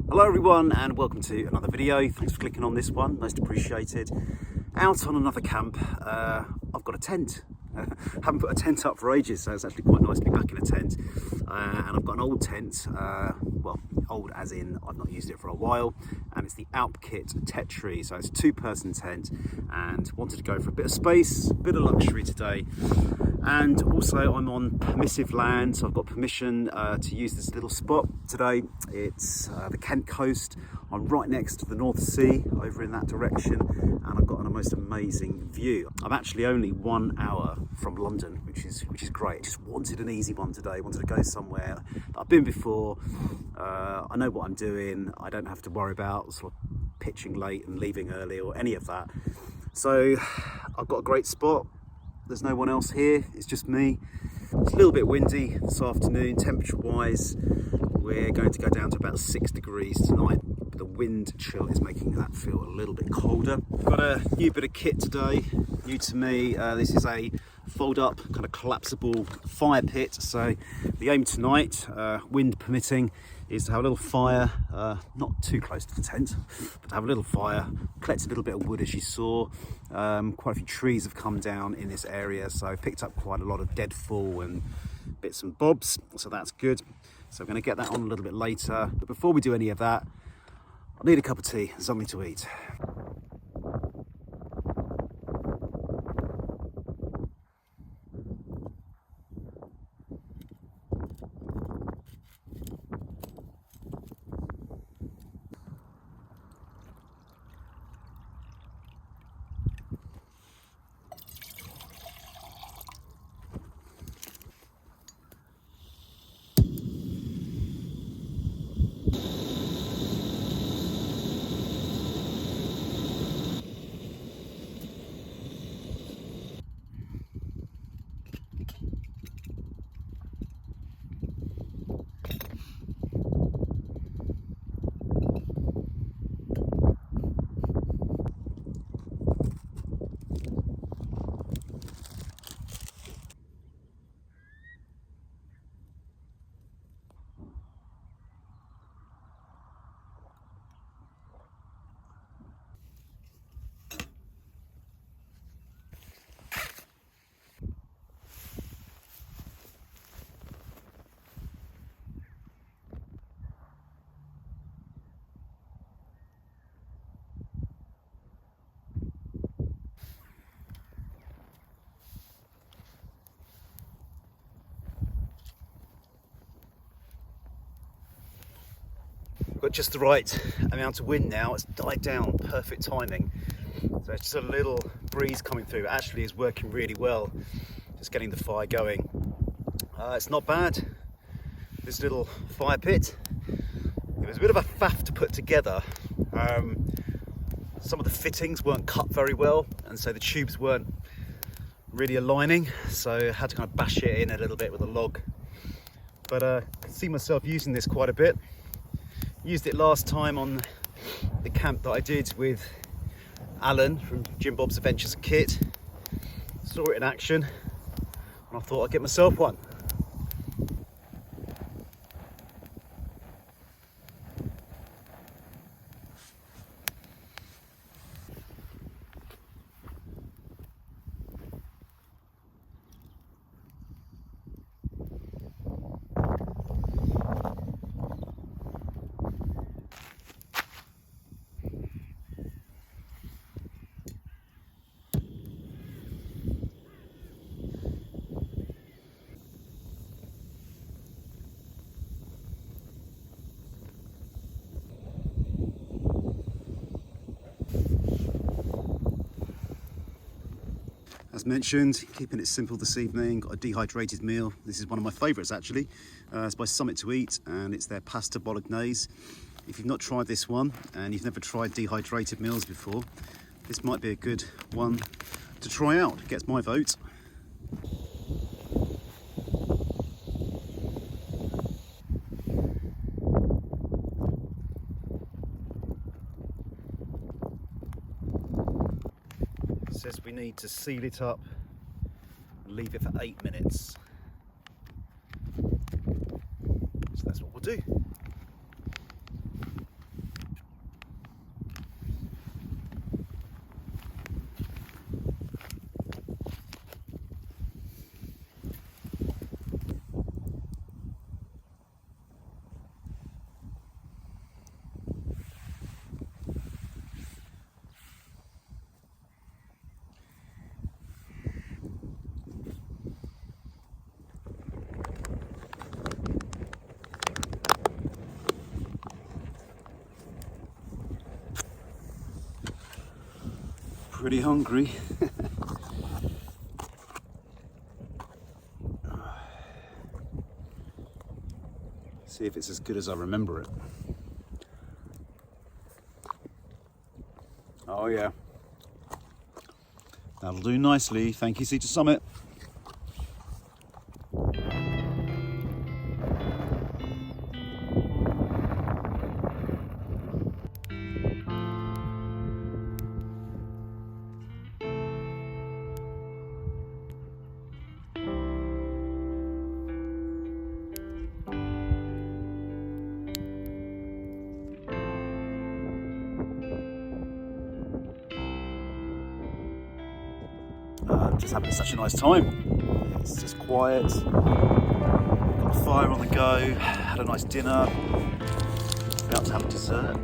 Hello everyone and welcome to another video. Thanks for clicking on this one, most appreciated. Out on another camp. I've got a tent. Haven't put a tent up for ages, so it's actually quite nice to be back in a tent. And I've got an old tent, well, old as in I've not used it for a while, and it's the Alpkit Tetri, so it's a two-person tent, and wanted to go for a bit of space, a bit of luxury today. And also I'm on permissive land, so I've got permission to use this little spot today. It's the Kent coast. I'm right next to the North Sea, over in that direction, and I've got a most amazing view. I'm actually only 1 hour from London, which is great. Just wanted an easy one today. Wanted to go somewhere that I've been before. I know what I'm doing. I don't have to worry about sort of pitching late and leaving early or any of that. So I've got a great spot. There's no one else here. It's just me. It's a little bit windy this afternoon. Temperature-wise, we're going to go down to about 6 degrees tonight. But the wind chill is making that feel a little bit colder. I've got a new bit of kit today, new to me. This is a fold-up, kind of collapsible fire pit. So the aim tonight, wind permitting, is to have a little fire, not too close to the tent, but to have a little fire, collect a little bit of wood as you saw. Quite a few trees have come down in this area, so I picked up quite a lot of deadfall and bits and bobs, so that's good. So I'm going to get that on a little bit later. But before we do any of that, I need a cup of tea and something to eat. Got just the right amount of wind now. It's died down, perfect timing. So it's just a little breeze coming through. It actually is working really well, just getting the fire going. It's not bad, this little fire pit. It was a bit of a faff to put together. Some of the fittings weren't cut very well, and so the tubes weren't really aligning, so I had to kind of bash it in a little bit with a log. But I can see myself using this quite a bit. Used it last time on the camp that I did with Alan from Jim Bob's Adventures and Kit. Saw it in action and I thought I'd get myself one. As mentioned, keeping it simple this evening. Got a dehydrated meal. This is one of my favourites actually. It's by Summit to Eat and it's their pasta bolognese. If you've not tried this one and you've never tried dehydrated meals before, this might be a good one to try out. It gets my vote. Says we need to seal it up and leave it for 8 minutes. So that's what we'll do. pretty hungry. See if it's as good as I remember it. Oh yeah. That'll do nicely. Thank you, Sea to Summit. Just having such a nice time. It's just quiet. Got a fire on the go. Had a nice dinner. About to have dessert.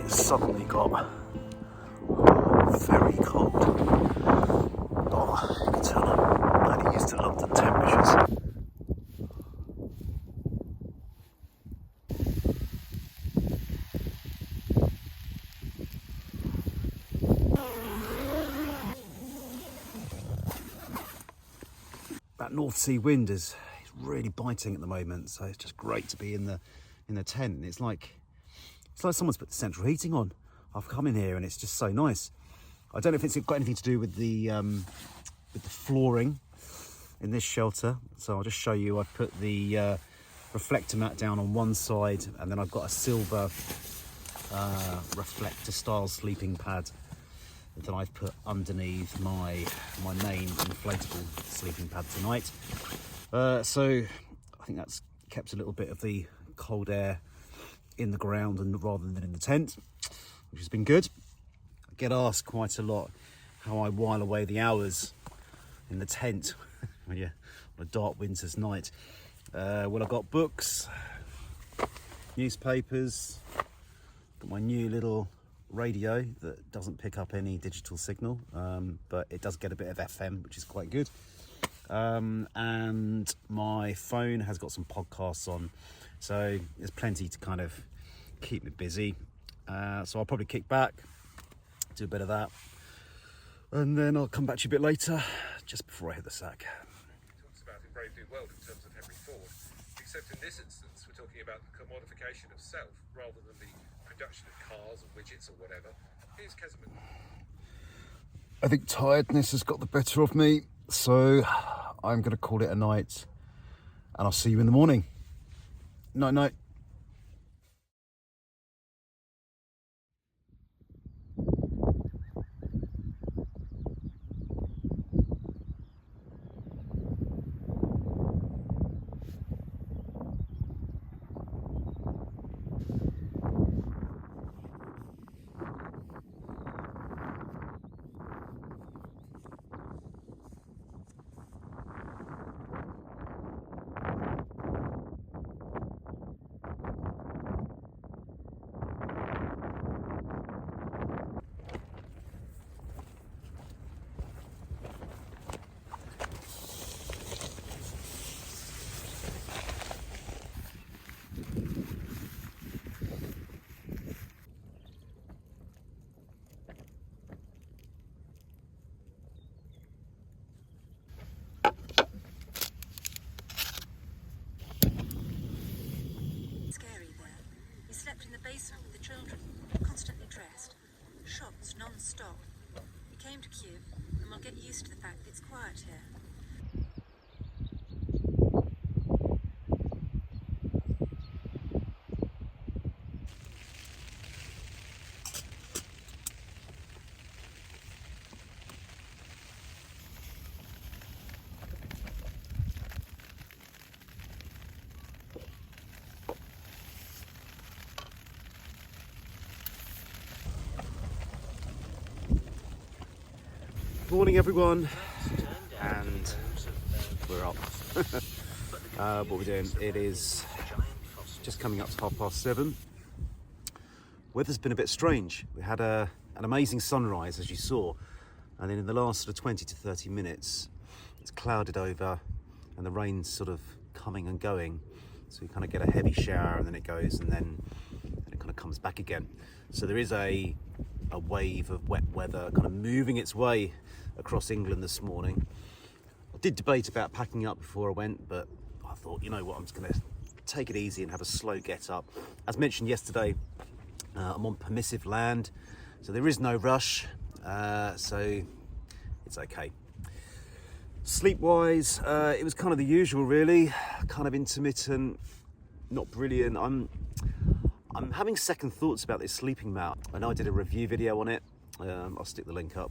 It's suddenly got very cold. Oh, you can tell I'm only used to London temperatures. That North Sea wind is really biting at the moment, so it's just great to be in the tent. It's like someone's put the central heating on. I've come in here and it's just so nice. I don't know if it's got anything to do with the flooring in this shelter. So I'll just show you. I've put the reflector mat down on one side, and then I've got a silver reflector style sleeping pad that I've put underneath my main inflatable sleeping pad tonight. So I think that's kept a little bit of the cold air in the ground and rather than in the tent, which has been good. I get asked quite a lot how I while away the hours in the tent when you're on a dark winter's night. Well, I've got books, newspapers, got my new little radio that doesn't pick up any digital signal, but it does get a bit of FM, which is quite good. And my phone has got some podcasts on, so there's plenty to kind of keep me busy. So I'll probably kick back, do a bit of that, and then I'll come back to you a bit later, just before I hit the sack. He talks about in Brave New World in terms of Henry Ford, except in this instance we're talking about the commodification of self rather than the production of cars and widgets or whatever. Here's Keselman. I think tiredness has got the better of me, so I'm going to call it a night, and I'll see you in the morning. Night, night. In the basement with the children, constantly dressed. Shots non-stop. He came to Kiev and will get used to the fact that it's quiet here. Morning everyone, and we're up. What we're doing, it is just coming up to 7:30. Weather's been a bit strange. We had an amazing sunrise, as you saw, and then in the last sort of 20 to 30 minutes it's clouded over and the rain's sort of coming and going. So you kind of get a heavy shower and then it goes and then it kind of comes back again. So there is a wave of wet weather kind of moving its way across England this morning. I did debate about packing up before I went, but I thought, you know what, I'm just going to take it easy and have a slow get up. As mentioned yesterday, I'm on permissive land, so there is no rush, so it's okay. Sleep-wise, it was kind of the usual, really, kind of intermittent, not brilliant. I'm having second thoughts about this sleeping mat. I know I did a review video on it. I'll stick the link up.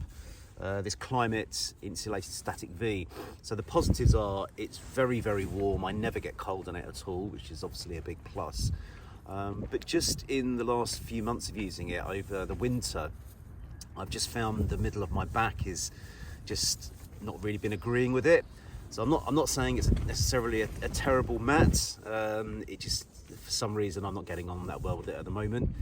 This Climate Insulated Static V. So the positives are it's very, very warm. I never get cold on it at all, which is obviously a big plus. But just in the last few months of using it over the winter, I've just found the middle of my back is just not really been agreeing with it. So I'm not saying it's necessarily a terrible mat. It just, for some reason, I'm not getting on that well with it at the moment.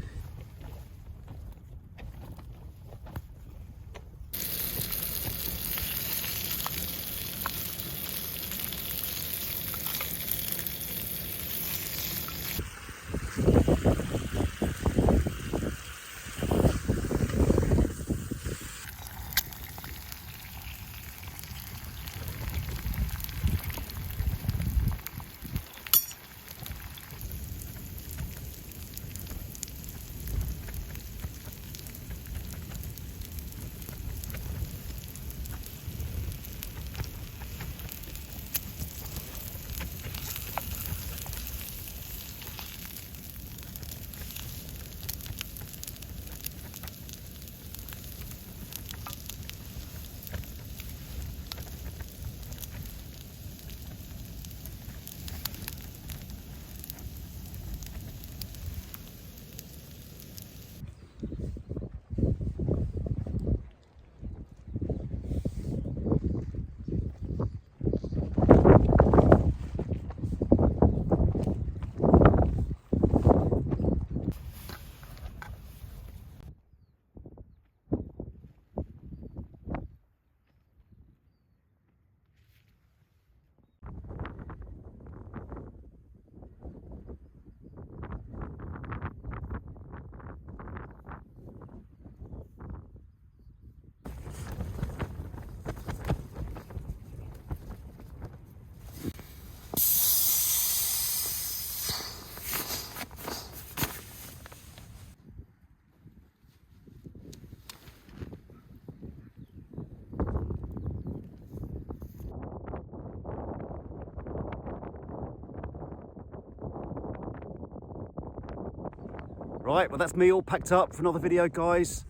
Right, well that's me all packed up for another video, guys.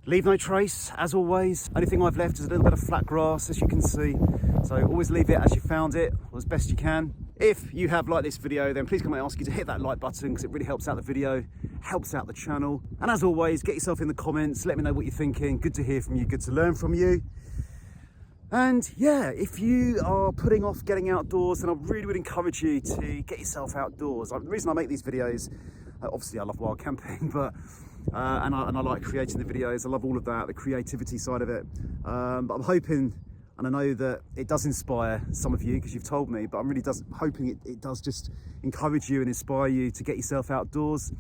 Leave no trace, as always. Only thing I've left is a little bit of flat grass, as you can see. So always leave it as you found it, or as best you can. If you have liked this video, then please can I ask you to hit that like button, because it really helps out the video, helps out the channel. And as always, get yourself in the comments, let me know what you're thinking. Good to hear from you, good to learn from you. And yeah, if you are putting off getting outdoors, then I really would encourage you to get yourself outdoors. The reason I make these videos, obviously I love wild camping, but and I like creating the videos. I love all of that, the creativity side of it. But I'm hoping, and I know that it does inspire some of you because you've told me, but I'm really hoping it does just encourage you and inspire you to get yourself outdoors.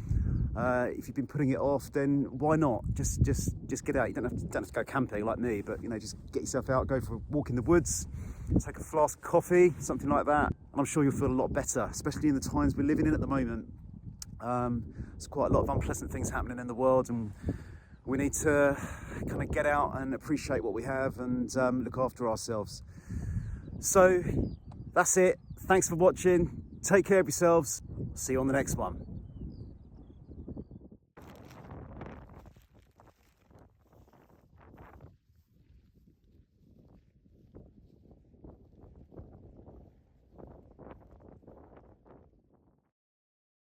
If you've been putting it off, then why not? Just get out. You don't have to go camping like me, but you know, just get yourself out, go for a walk in the woods, take a flask of coffee, something like that. And I'm sure you'll feel a lot better, especially in the times we're living in at the moment. There's quite a lot of unpleasant things happening in the world, and we need to kind of get out and appreciate what we have and look after ourselves. So that's it. Thanks for watching. Take care of yourselves. See you on the next one.